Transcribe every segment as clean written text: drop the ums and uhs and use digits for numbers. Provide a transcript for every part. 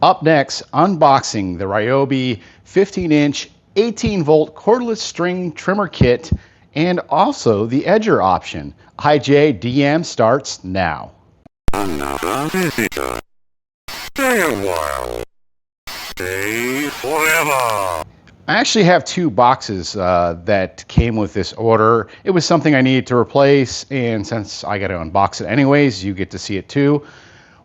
Up next, unboxing the Ryobi 15-inch 18-volt cordless string trimmer kit and also the edger option. ijdm starts now. Another visitor. Stay a while. Stay forever. I actually have two boxes that came with this order. It was something I needed to replace, and since I got to unbox it anyways, you get to see it too.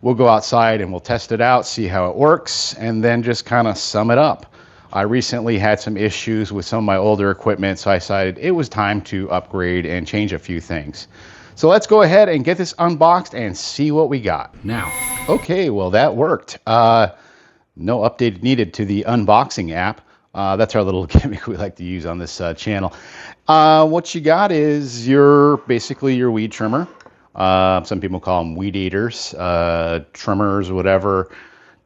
We'll go outside and we'll test it out, see how it works, and then just kind of sum it up. I recently had some issues with some of my older equipment, so I decided it was time to upgrade and change a few things. So let's go ahead and get this unboxed and see what we got. Now, okay, well that worked. No update needed to the unboxing app. That's our little gimmick we like to use on this channel. What you got is basically your weed trimmer. Some people call them weed eaters, trimmers, whatever,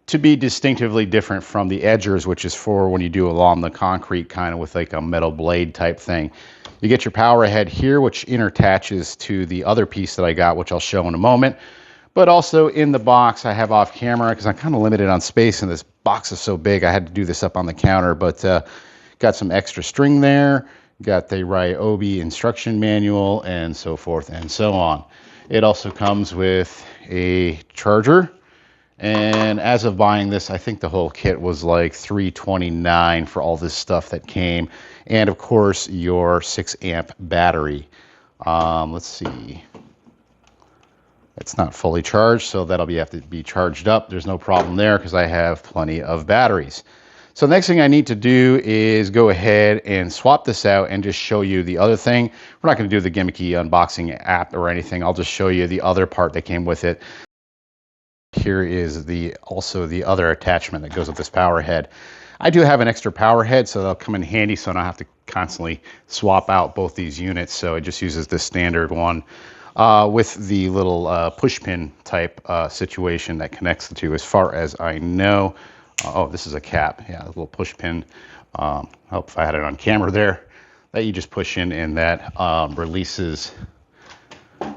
to be distinctively different from the edgers, which is for when you do along the concrete, kind of with like a metal blade type thing. You get your power head here, which interattaches to the other piece that I got, which I'll show in a moment. But also in the box, I have off camera, because I'm kind of limited on space and this box is so big, I had to do this up on the counter, but got some extra string there, got the Ryobi instruction manual, and so forth and so on. It also comes with a charger, and as of buying this, I think the whole kit was like $329 for all this stuff that came, and of course your 6-amp battery. Let's see. It's not fully charged, so that'll have to be charged up. There's no problem there because I have plenty of batteries. So the next thing I need to do is go ahead and swap this out and just show you the other thing. We're not going to do the gimmicky unboxing app or anything. I'll just show you the other part that came with it. Here is also the other attachment that goes with this power head. I do have an extra power head, so that'll come in handy, so I don't have to constantly swap out both these units. So it just uses the standard one with the little push pin type situation that connects the two, as far as I know. Oh, this is a cap. Yeah, a little push pin. Hope if I had it on camera there, that you just push in, and that releases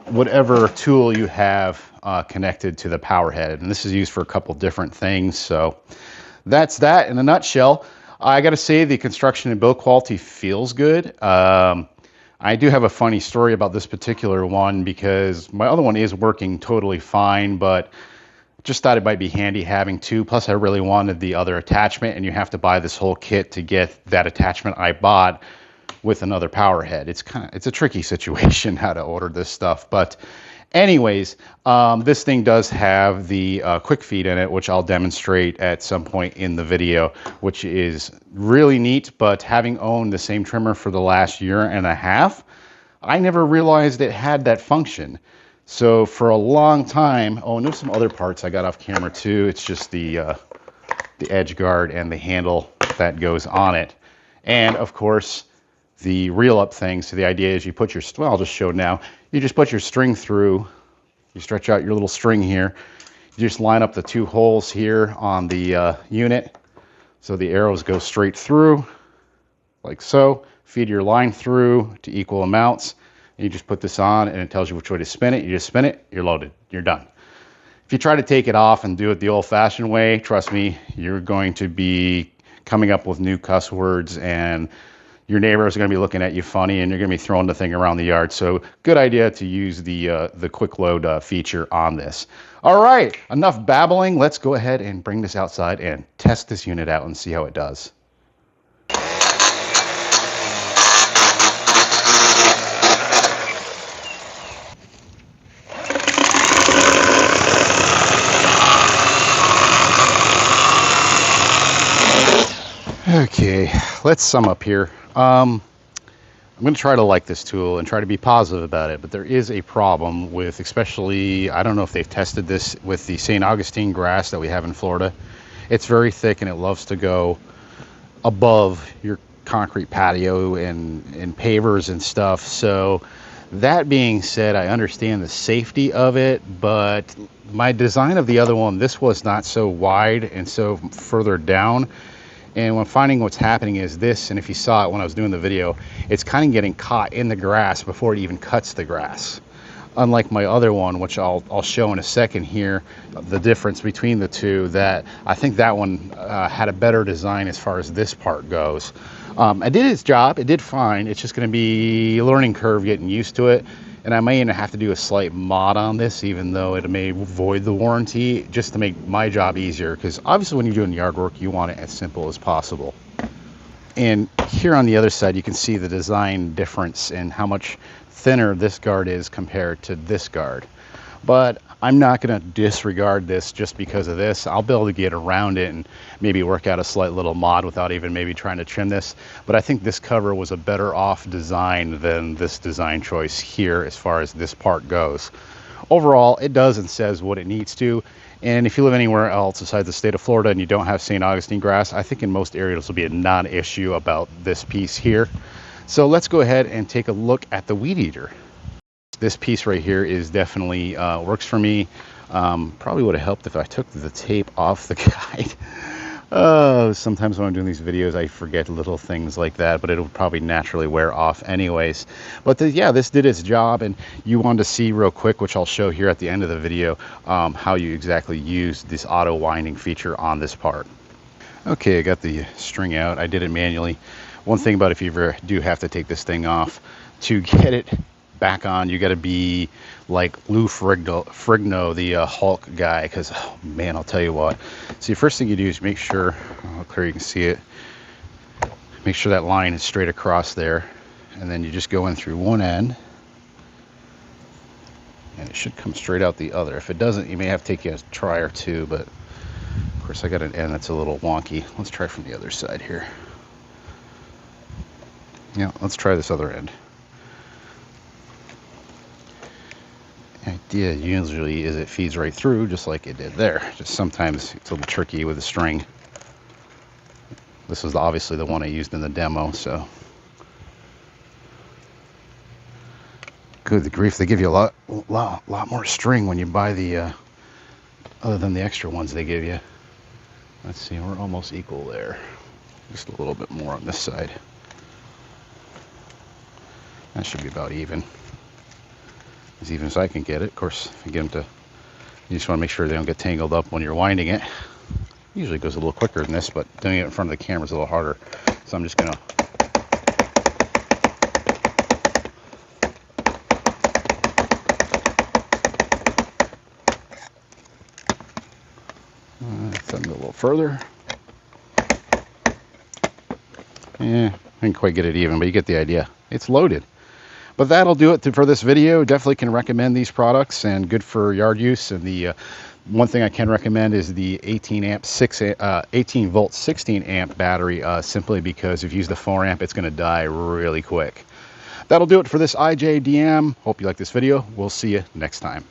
whatever tool you have connected to the power head. And this is used for a couple different things. So that's that in a nutshell. I got to say, the construction and build quality feels good. I do have a funny story about this particular one, because my other one is working totally fine, but just thought it might be handy having two. Plus I really wanted the other attachment, and you have to buy this whole kit to get that attachment I bought with another power head. It's a tricky situation how to order this stuff. But anyways, this thing does have the quick feed in it, which I'll demonstrate at some point in the video, which is really neat. But having owned the same trimmer for the last 1.5 years, I never realized it had that function. So for a long time, oh, and there's some other parts I got off camera too. It's just the edge guard and the handle that goes on it. And of course, the reel up thing. So the idea is you put your, well, I'll just show now. You just put your string through, you stretch out your little string here. You just line up the two holes here on the unit. So the arrows go straight through, like so. Feed your line through to equal amounts. You just put this on, and it tells you which way to spin it. You just spin it, you're loaded, you're done. If you try to take it off and do it the old-fashioned way, trust me, you're going to be coming up with new cuss words, and your neighbors are going to be looking at you funny, and you're going to be throwing the thing around the yard. So good idea to use the quick load feature on this. All right, enough babbling. Let's go ahead and bring this outside and test this unit out and see how it does. Okay, let's sum up here. I'm going to try to like this tool and try to be positive about it, but there is a problem with, especially, I don't know if they've tested this with the St. Augustine grass that we have in Florida. It's very thick and it loves to go above your concrete patio and pavers and stuff. So that being said, I understand the safety of it, but my design of the other one, this was not so wide and so further down. And when finding what's happening is this, and if you saw it when I was doing the video, it's kind of getting caught in the grass before it even cuts the grass. unlike my other one, which I'll show in a second here, the difference between the two, that I think that one had a better design as far as this part goes. It did its job, it did fine. It's just going to be a learning curve getting used to it, and I may even have to do a slight mod on this, even though it may void the warranty, just to make my job easier, because obviously when you're doing yard work, you want it as simple as possible. And here on the other side, you can see the design difference in how much thinner this guard is compared to this guard. But I'm not going to disregard this just because of this. I'll be able to get around it and maybe work out a slight little mod without even maybe trying to trim this. But I think this cover was a better off design than this design choice here as far as this part goes. Overall, it does and says what it needs to. And if you live anywhere else besides the state of Florida and you don't have St. Augustine grass, I think in most areas will be a non-issue about this piece here. So let's go ahead and take a look at the weed eater. This piece right here is definitely works for me. Probably would have helped if I took the tape off the guide. Sometimes when I'm doing these videos, I forget little things like that, but it'll probably naturally wear off anyways. But yeah, this did its job, and you wanted to see real quick, which I'll show here at the end of the video, how you exactly use this auto winding feature on this part. Okay, I got the string out. I did it manually. One thing about if you ever do have to take this thing off, to get it back on, you got to be like Lou Ferrigno, the Hulk guy, because oh man, I'll tell you what. See, the first thing you do is make sure, how clear you can see it, make sure that line is straight across there, and then you just go in through one end, and it should come straight out the other. If it doesn't, you may have to take a try or two, but of course I got an end that's a little wonky. Let's try from the other side here. Yeah, let's try this other end. The idea usually is it feeds right through just like it did there. Just sometimes it's a little tricky with the string. This is obviously the one I used in the demo, so. Good grief, they give you a lot more string when you buy the, other than the extra ones they give you. Let's see, we're almost equal there. Just a little bit more on this side. That should be about even. As even as I can get it. Of course, if you get them to, you just want to make sure they don't get tangled up when you're winding it. Usually it goes a little quicker than this, but doing it in front of the camera is a little harder. So I'm just going to send it a little further. Yeah, I didn't quite get it even, but you get the idea. It's loaded. But that'll do it for this video. Definitely can recommend these products, and good for yard use. And the one thing I can recommend is the 18 volt 16 amp battery, simply because if you use the 4 amp, it's going to die really quick. That'll do it for this ijdm. Hope you like this video. We'll see you next time.